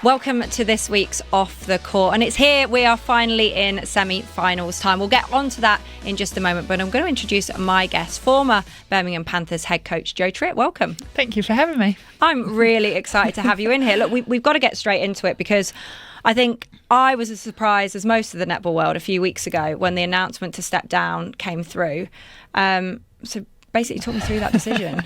Welcome to this week's Off the Court, and it's here. We are finally in semi-finals time. We'll get on to that in just a moment, but I'm going to introduce my guest, former Birmingham Panthers head coach Joe Tritt. Welcome. Thank you for having me. I'm really excited to have you in here. Look, we've got to get straight into it because I think I was as surprised as most of the netball world a few weeks ago when the announcement to step down came through. So basically talk me through that decision.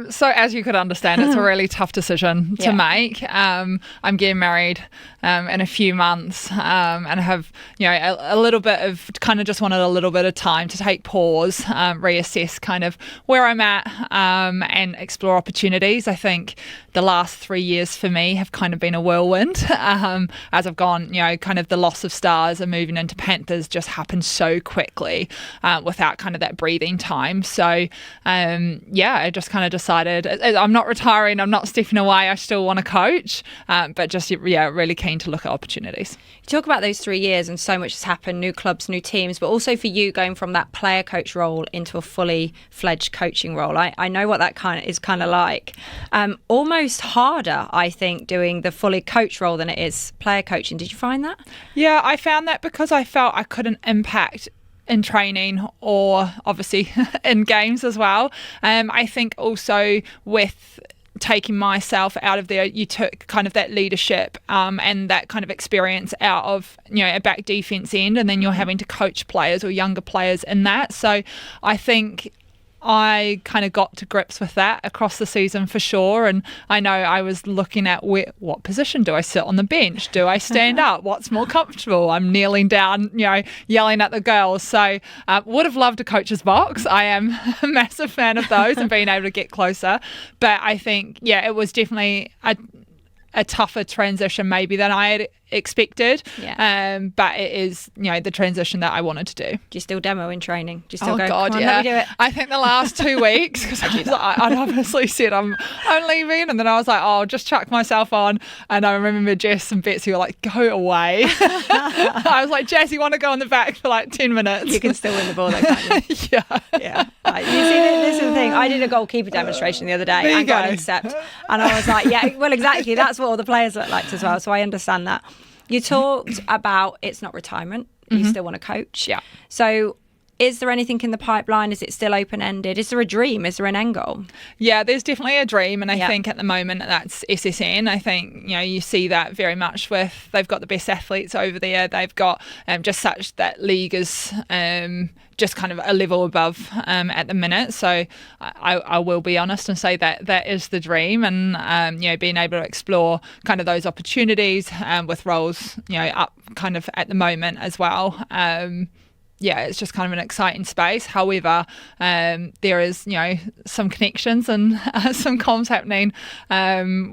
So as you could understand, it's a really tough decision to make. I'm getting married in a few months and have, a little bit of just wanted a little bit of time to take pause, reassess kind of where I'm at and explore opportunities. I think the last 3 years for me have kind of been a whirlwind as I've gone, kind of the loss of Stars and moving into Panthers just happened so quickly without kind of that breathing time. So I just kind of decided I'm not retiring, I'm not stepping away, I still want to coach, but just really keen to look at opportunities. You talk about those 3 years and so much has happened, new clubs, new teams, but also for you going from that player coach role into a fully fledged coaching role. I know what that is like. Almost harder, I think, doing the fully coach role than it is player coaching. Did you find that? Yeah, I found that because I felt I couldn't impact in training or obviously in games as well. I think also with taking myself out of there, you took kind of that leadership and that kind of experience out of, a back defence end, and then you're having to coach players or younger players in that. So I think I kind of got to grips with that across the season for sure. And I know I was looking at what position do I sit on the bench? Do I stand up? What's more comfortable? I'm kneeling down, yelling at the girls. So would have loved a coach's box. I am a massive fan of those and being able to get closer. But I think, it was definitely a tougher transition maybe than I had expected. But it is, the transition that I wanted to do. Do you still demo in training? Do you still go, God, come on, let me do it? I think the last 2 weeks, because I'd obviously said I'm leaving, and then I was like, I'll just chuck myself on. And I remember Jess and Betsy were like, go away. I was like, Jess, you want to go on the back for like 10 minutes? You can still win the ball though, can't you? Yeah. Right. You see, this is the thing. I did a goalkeeper demonstration the other day and got an intercept. And I was like, exactly. That's what all the players look like as well. So I understand that. You talked about it's not retirement. You still want to coach. Yeah. So is there anything in the pipeline? Is it still open-ended? Is there a dream? Is there an end goal? Yeah, there's definitely a dream. And I think at the moment that's SSN. I think, you see that very much with, they've got the best athletes over there. They've got just such that league is just kind of a level above at the minute. So I will be honest and say that is the dream. And, being able to explore kind of those opportunities with roles, up kind of at the moment as well. It's just kind of an exciting space. However, there is, some connections and some comms happening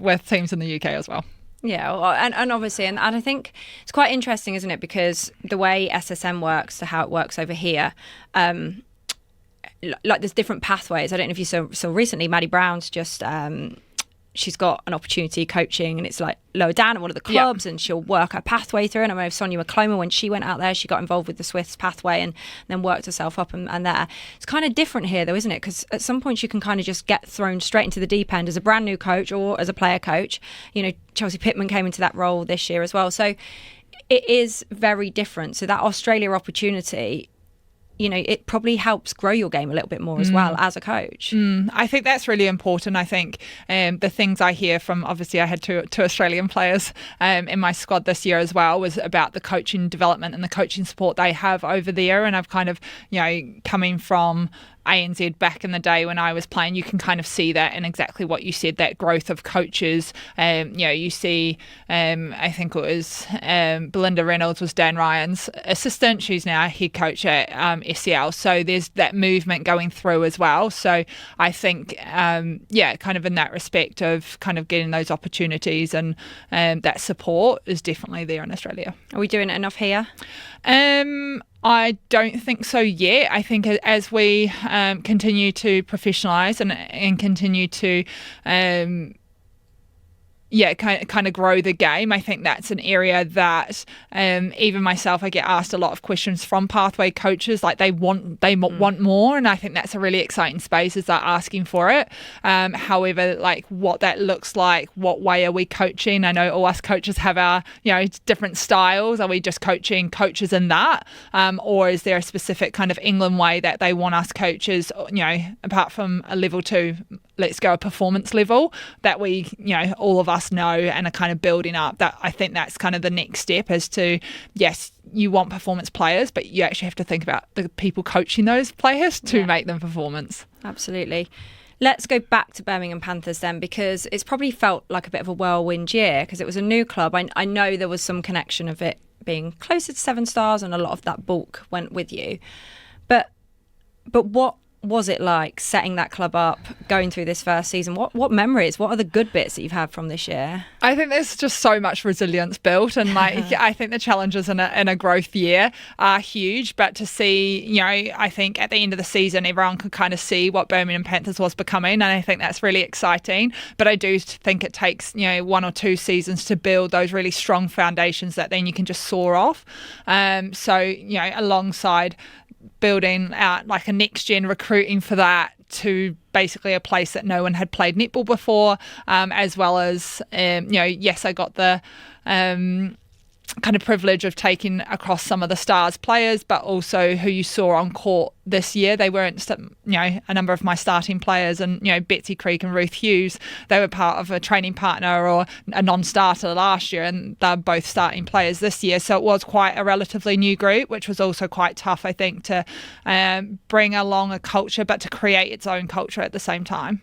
with teams in the UK as well. Yeah, well, and obviously, and I think it's quite interesting, isn't it? Because the way SSM works to how it works over here, like there's different pathways. I don't know if you saw recently, Maddie Brown's just she's got an opportunity coaching, and it's like lower down at one of the clubs, and she'll work her pathway through. And I know Sonia McCloma, when she went out there, she got involved with the Swifts pathway and then worked herself up and there. It's kind of different here though, isn't it? Because at some point you can kind of just get thrown straight into the deep end as a brand new coach or as a player coach. Chelsea Pittman came into that role this year as well. So it is very different. So that Australia opportunity, it probably helps grow your game a little bit more as well as a coach. I think that's really important. I think the things I hear from, obviously I had two Australian players in my squad this year as well, was about the coaching development and the coaching support they have over there. And I've kind of, coming from ANZ back in the day when I was playing, you can kind of see that in exactly what you said, that growth of coaches. You see, I think it was Belinda Reynolds was Dan Ryan's assistant. She's now head coach at SCL. So there's that movement going through as well. So I think, kind of in that respect of kind of getting those opportunities and that support is definitely there in Australia. Are we doing it enough here? I don't think so yet. I think as we continue to professionalise and continue to kind of grow the game. I think that's an area that even myself, I get asked a lot of questions from pathway coaches, like they want more, and I think that's a really exciting space as they're asking for it. However, like what that looks like, what way are we coaching? I know all us coaches have our different styles. Are we just coaching coaches in that, or is there a specific kind of England way that they want us coaches, apart from a level 2, let's go a performance level that we, all of us know and are kind of building up? That I think that's kind of the next step, is to, yes, you want performance players, but you actually have to think about the people coaching those players to make them performance. Absolutely. Let's go back to Birmingham Panthers then, because it's probably felt like a bit of a whirlwind year because it was a new club. I know there was some connection of it being closer to 7 stars and a lot of that bulk went with you. But what was it like setting that club up, going through this first season? What memories, what are the good bits that you've had from this year? I think there's just so much resilience built, and I think the challenges in a growth year are huge. But to see, I think at the end of the season, everyone could kind of see what Birmingham Panthers was becoming, and I think that's really exciting. But I do think it takes 1 or 2 seasons to build those really strong foundations that then you can just soar off. So alongside building out like a next gen, recruiting for that to basically a place that no one had played netball before, as well as yes, I got the kind of privilege of taking across some of the stars players, but also who you saw on court this year. They weren't, a number of my starting players, and Betsy Creek and Ruth Hughes, they were part of a training partner or a non-starter last year, and they're both starting players this year. So it was quite a relatively new group, which was also quite tough, I think, to bring along a culture, but to create its own culture at the same time.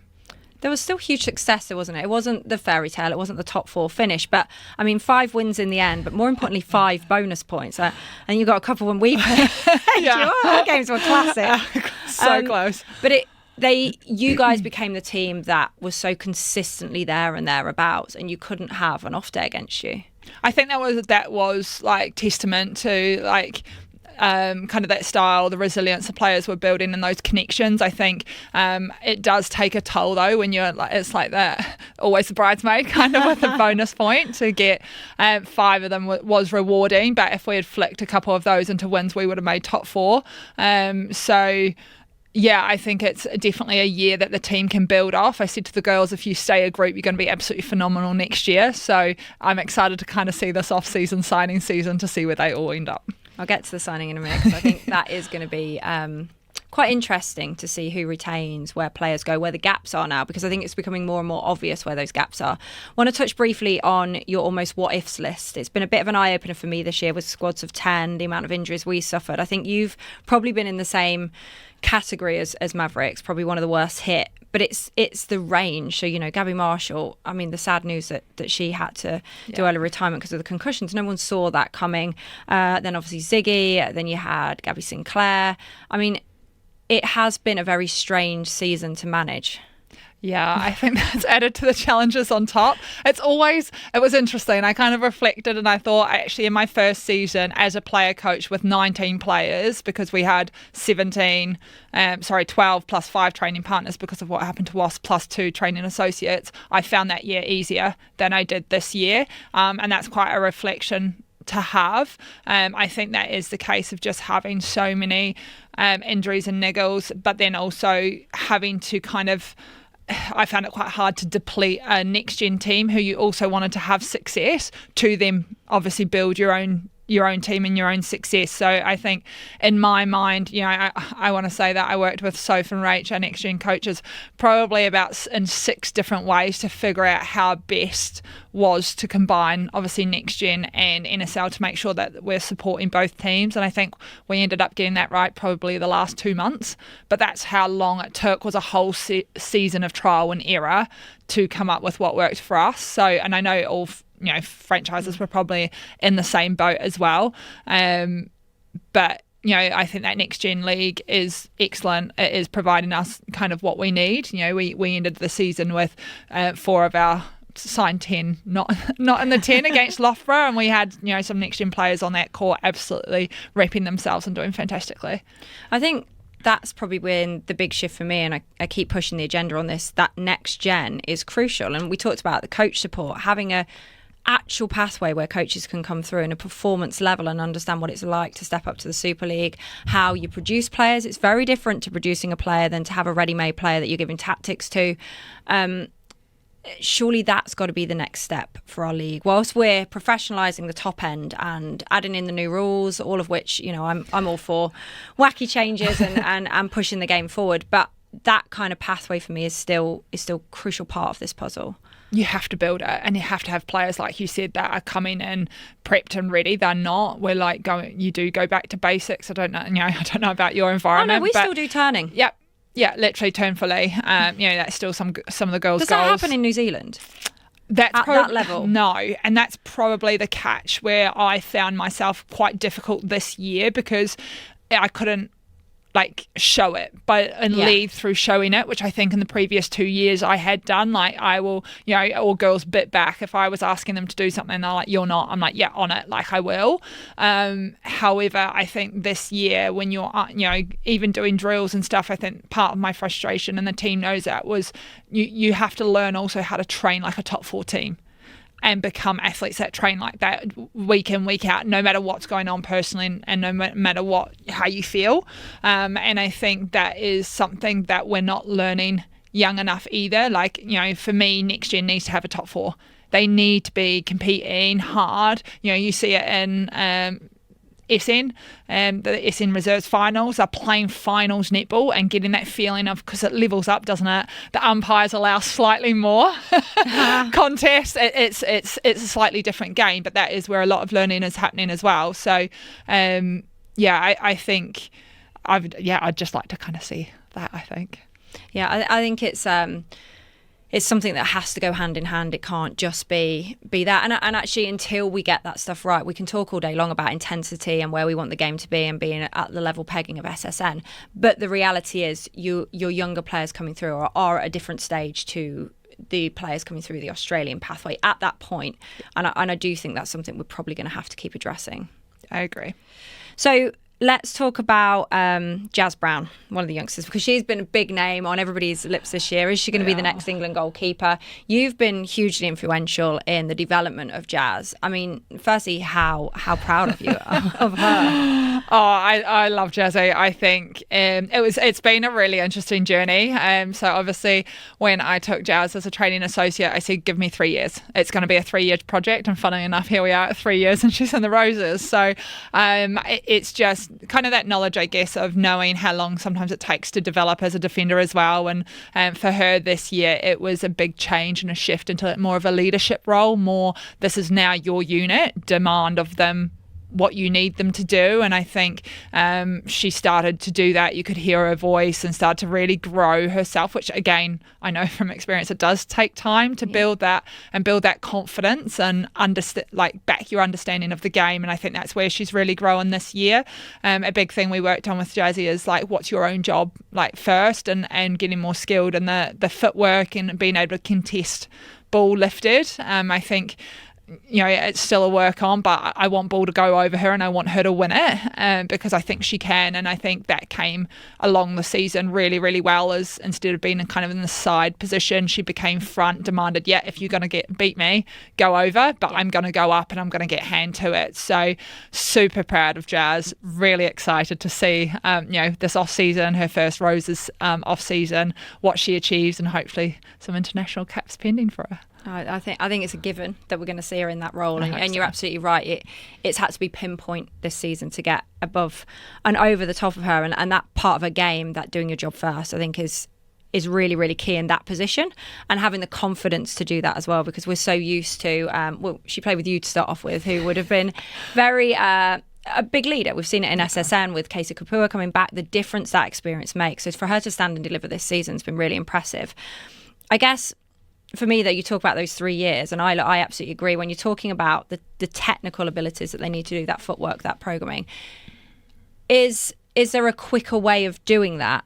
There was still huge success there, wasn't it? It wasn't the fairy tale, it wasn't the top 4 finish, but 5 wins in the end, but more importantly 5 bonus points. And you got a couple when we played. Our games were classic. So close. But you guys became the team that was so consistently there and thereabouts, and you couldn't have an off day against you. I think that was like testament to kind of that style, the resilience the players were building and those connections. I think it does take a toll though when you're it's like that, always the bridesmaid kind of with a bonus point. To get 5 of them was rewarding, but if we had flicked a couple of those into wins, we would have made top 4. So yeah, I think it's definitely a year that the team can build off. I said to the girls, if you stay a group, you're going to be absolutely phenomenal next year. So I'm excited to kind of see this off-season signing season to see where they all end up. I'll get to the signing in a minute, because I think that is going to be quite interesting to see who retains, where players go, where the gaps are now, because I think it's becoming more and more obvious where those gaps are. I want to touch briefly on your almost what-ifs list. It's been a bit of an eye-opener for me this year with squads of 10, the amount of injuries we suffered. I think you've probably been in the same category as Mavericks, probably one of the worst hit. But it's the range. So, Gabby Marshall, the sad news that she had to do early retirement because of the concussions. No one saw that coming. Then obviously Ziggy. Then you had Gabby Sinclair. It has been a very strange season to manage. Yeah, I think that's added to the challenges on top. It was interesting. I kind of reflected and I thought, actually, in my first season as a player coach with 19 players, because we had 12 plus 5 training partners because of what happened to WASP, plus 2 training associates, I found that year easier than I did this year. And that's quite a reflection to have. I think that is the case of just having so many injuries and niggles, but then also having to I found it quite hard to deplete a next-gen team who you also wanted to have success, to then obviously build your own team and your own success. So I think in my mind, I want to say that I worked with Soph and Rach, our next-gen coaches, probably in 6 different ways to figure out how best was to combine obviously next-gen and NSL to make sure that we're supporting both teams. And I think we ended up getting that right probably the last 2 months, but that's how long it took, was a whole season of trial and error to come up with what worked for us. So, and I know all franchises were probably in the same boat as well. But I think that next gen league is excellent. It is providing us kind of what we need. We ended the season with 4 of our signed 10 not in the 10 against Loughborough, and we had some next gen players on that court absolutely repping themselves and doing fantastically. I think that's probably been the big shift for me, and I keep pushing the agenda on this. That next gen is crucial, and we talked about the coach support, having a actual pathway where coaches can come through in a performance level and understand what it's like to step up to the Super League, how you produce players. It's very different to producing a player than to have a ready-made player that you're giving tactics to. Surely that's got to be the next step for our league. Whilst we're professionalising the top end and adding in the new rules, all of which, you know, I'm all for wacky changes and pushing the game forward. But that kind of pathway for me is still a crucial part of this puzzle. You have to build it, and you have to have players, like you said, that are coming in prepped and ready. They're not. We're like you do go back to basics. I don't know about your environment. Oh no, we still do turning. Yep. Yeah, literally turn fully. That's still some of the girls' Does goals. That happen in New Zealand? That's at that level? No, and that's probably the catch where I found myself quite difficult this year, because I couldn't show it, lead through showing it, which I think in the previous 2 years I had done. Like, I will, all girls bit back if I was asking them to do something. They're like, "You're not." I'm like, "Yeah, on it." Like, I will. However, I think this year, when you're, even doing drills and stuff, I think part of my frustration, and the team knows that, was you have to learn also how to train like a top 4 team. And become athletes that train like that week in, week out, no matter what's going on personally, and no matter how you feel. And I think that is something that we're not learning young enough either. Like, for me, next year needs to have a top 4. They need to be competing hard. You see it in SN, the SN Reserves finals, are playing finals netball and getting that feeling of, because it levels up, doesn't it? The umpires allow slightly more contests. It's a slightly different game, but that is where a lot of learning is happening as well. So, I think I'd just like to kind of see that, I think. Yeah, I think it's something that has to go hand in hand. It can't just be that. And actually, until we get that stuff right, we can talk all day long about intensity and where we want the game to be and being at the level pegging of SSN. But the reality is, your younger players coming through are at a different stage to the players coming through the Australian pathway at that point. And I do think that's something we're probably going to have to keep addressing. I agree. So let's talk about Jas Brown, one of the youngsters, because she's been a big name on everybody's lips this year. Is she going to be the next England goalkeeper? You've been hugely influential in the development of Jas. I mean, firstly, how proud of you of her? Oh, I love Jazzy. I think it's been a really interesting journey. So obviously, when I took Jas as a training associate, I said, give me 3 years. It's going to be a 3-year project. And funnily enough, here we are at 3 years and she's in the Roses. So it's just kind of that knowledge, I guess, of knowing how long sometimes it takes to develop as a defender as well. And for her this year, it was a big change and a shift into more of a leadership role. More, this is now your unit, demand of them what you need them to do. And I think she started to do that. You could hear her voice and start to really grow herself, which again, I know from experience, it does take time to build that and build that confidence and back your understanding of the game. And I think that's where she's really growing this year. A big thing we worked on with Jazzy is what's your own job first, and getting more skilled in the footwork and being able to contest ball lifted. I think it's still a work on, but I want ball to go over her and I want her to win it because I think she can. And I think that came along the season really, really well, as instead of being kind of in the side position, she became front, demanded, if you're going to beat me, go over, but I'm going to go up and I'm going to get hand to it. So super proud of Jas, really excited to see, this off season, her first Roses off season, what she achieves, and hopefully some international caps pending for her. I think it's a given that we're going to see her in that role, and you're absolutely right. It's had to be pinpoint this season to get above and over the top of her, and that part of her game, that doing your job first, I think is really, really key in that position, and having the confidence to do that as well, because we're so used to. She played with you to start off with, who would have been very. A big leader. We've seen it in SSN with Casey Kapua coming back, the difference that experience makes. So for her to stand and deliver this season has been really impressive. I guess for me, though, you talk about those 3 years, and I absolutely agree. When you're talking about the technical abilities that they need to do, that footwork, that programming, is there a quicker way of doing that?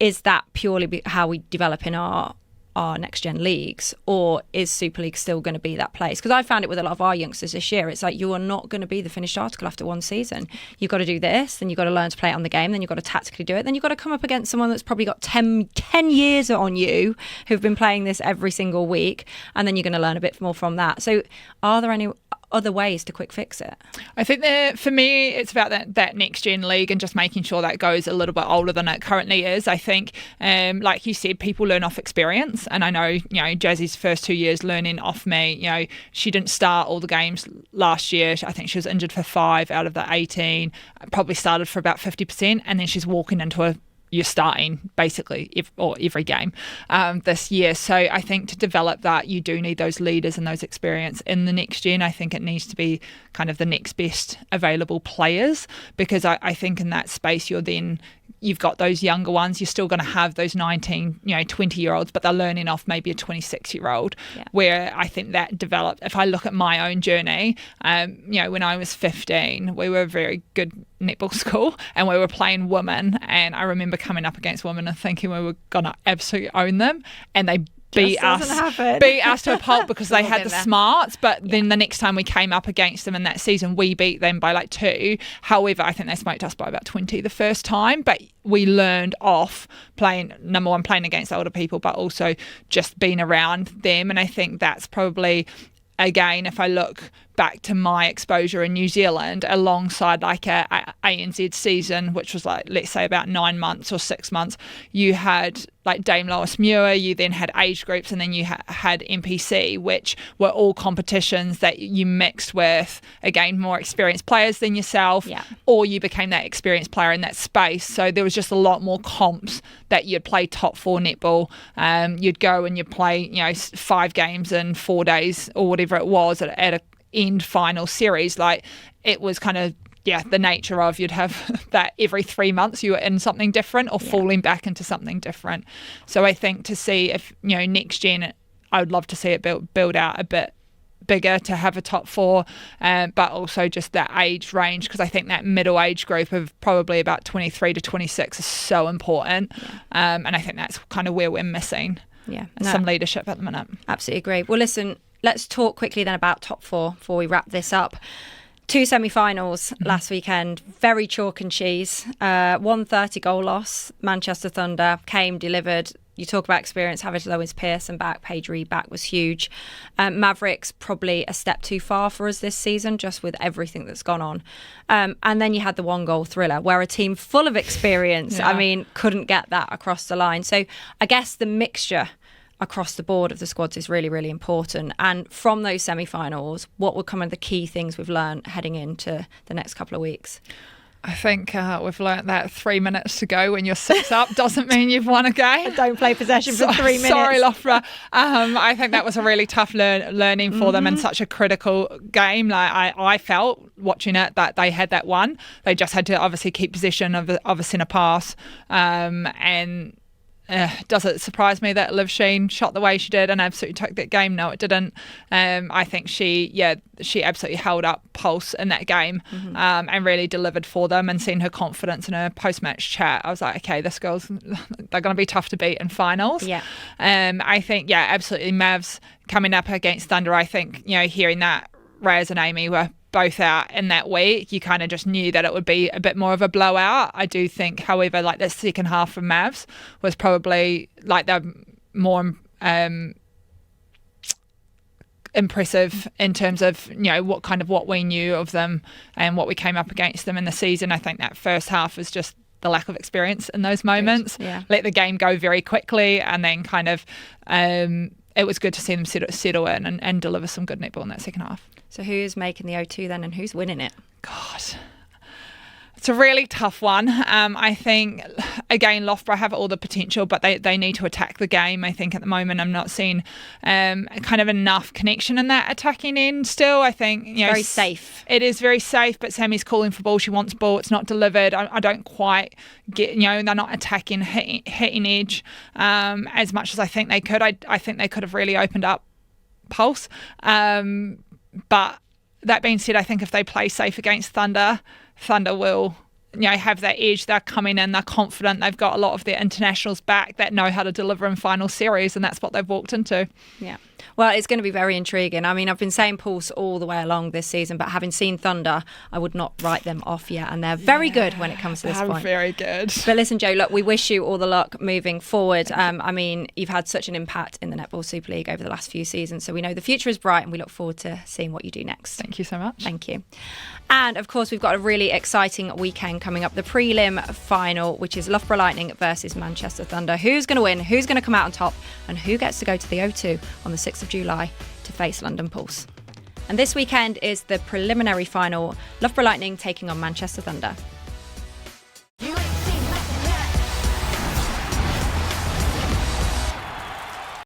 Is that purely how we develop in our our next gen leagues, or is Super League still going to be that place? Because I found it with a lot of our youngsters this year. It's like, you are not going to be the finished article after one season. You've got to do this, then you've got to learn to play it on the game, then you've got to tactically do it, then you've got to come up against someone that's probably got 10 years on you, who've been playing this every single week, and then you're going to learn a bit more from that. So are there any other ways to quick fix it? I think that for me, it's about that next gen league and just making sure that goes a little bit older than it currently is. I think, like you said, people learn off experience, and I know, Jazzy's first 2 years learning off me. She didn't start all the games last year. I think she was injured for 5 out of the 18. Probably started for about 50%, and then she's walking into you're starting basically every game this year. So I think to develop that, you do need those leaders and those experience in the next gen. I think it needs to be kind of the next best available players, because I think in that space you've got those younger ones. You're still going to have those 19, 20-year-olds, but they're learning off maybe a 26-year-old, where I think that developed. If I look at my own journey, when I was 15, we were a very good netball school and we were playing women, and I remember coming up against women and thinking we were going to absolutely own them, and they beat us to a pulp because they had the smarts. But then the next time we came up against them in that season, we beat them by like 2. However, I think they smoked us by about 20 the first time. But we learned off playing, number one, playing against older people, but also just being around them. And I think that's probably, again, if I look back to my exposure in New Zealand alongside like a ANZ season, which was like, let's say about 9 months or 6 months, you had like Dame Lois Muir, you then had age groups, and then you had NPC, which were all competitions that you mixed with, again, more experienced players than yourself, or you became that experienced player in that space. So there was just a lot more comps that you'd play top 4 netball. You'd go and you'd play, 5 games in 4 days or whatever it was at a end final series. Like, it was kind of the nature of, you'd have that every 3 months you were in something different or falling back into something different. So I think to see if next gen, I would love to see it build out a bit bigger to have a top 4, but also just that age range, because I think that middle age group of probably about 23 to 26 is so important, and I think that's kind of where we're missing some leadership at the minute. Absolutely agree. Well, listen, let's talk quickly then about top 4 before we wrap this up. 2 semi-finals last weekend, very chalk and cheese. 130 goal loss. Manchester Thunder came, delivered. You talk about experience, having Lois Pearson back, Paige Reed back was huge. Mavericks probably a step too far for us this season, just with everything that's gone on. And then you had the 1-goal thriller, where a team full of experience, couldn't get that across the line. So I guess the mixture across the board of the squads is really, really important. And from those semi-finals, what were some of the key things we've learned heading into the next couple of weeks? I think we've learnt that 3 minutes to go when you're 6 up doesn't mean you've won a game. Don't play possession for 3 minutes. Sorry, Loughborough. I think that was a really tough learning for them in such a critical game. Like I felt watching it that they had that one. They just had to obviously keep possession of a centre pass, and does it surprise me that Liv Sheen shot the way she did and absolutely took that game? No, it didn't. I think she absolutely held up pulse in that game, and really delivered for them, and seeing her confidence in her post-match chat, I was like, okay, they're going to be tough to beat in finals. I think, absolutely, Mavs coming up against Thunder, I think, hearing that Raz and Amy were both out in that week, you kind of just knew that it would be a bit more of a blowout. I do think, however, like the second half from Mavs was probably like the more impressive in terms of what we knew of them and what we came up against them in the season. I think that first half was just the lack of experience in those moments. Let the game go very quickly, and then kind of it was good to see them settle in and deliver some good netball in that second half. So who's making the O2 then, and who's winning it? God, it's a really tough one. I think, again, Loughborough have all the potential, but they need to attack the game. I think at the moment I'm not seeing kind of enough connection in that attacking end still. I think very safe. It is very safe, but Sammy's calling for ball. She wants ball. It's not delivered. I don't quite get, they're not attacking, hitting edge as much as I think they could. I think they could have really opened up pulse. But that being said, I think if they play safe against Thunder will have that edge. They're coming in, they're confident, they've got a lot of their internationals back that know how to deliver in final series, and that's what they've walked into. Yeah. Well, it's going to be very intriguing. I mean, I've been saying Pulse all the way along this season, but having seen Thunder, I would not write them off yet. And they're very good when it comes to this They're point. very good. But listen, Jo, look, we wish you all the luck moving forward. I mean, you've had such an impact in the Netball Super League over the last few seasons. So we know the future is bright and we look forward to seeing what you do next. Thank you so much. Thank you. And of course, we've got a really exciting weekend coming up, the prelim final, which is Loughborough Lightning versus Manchester Thunder. Who's going to win? Who's going to come out on top? And who gets to go to the O2 on the 6th of July to face London Pulse? And this weekend is the preliminary final, Loughborough Lightning taking on Manchester Thunder.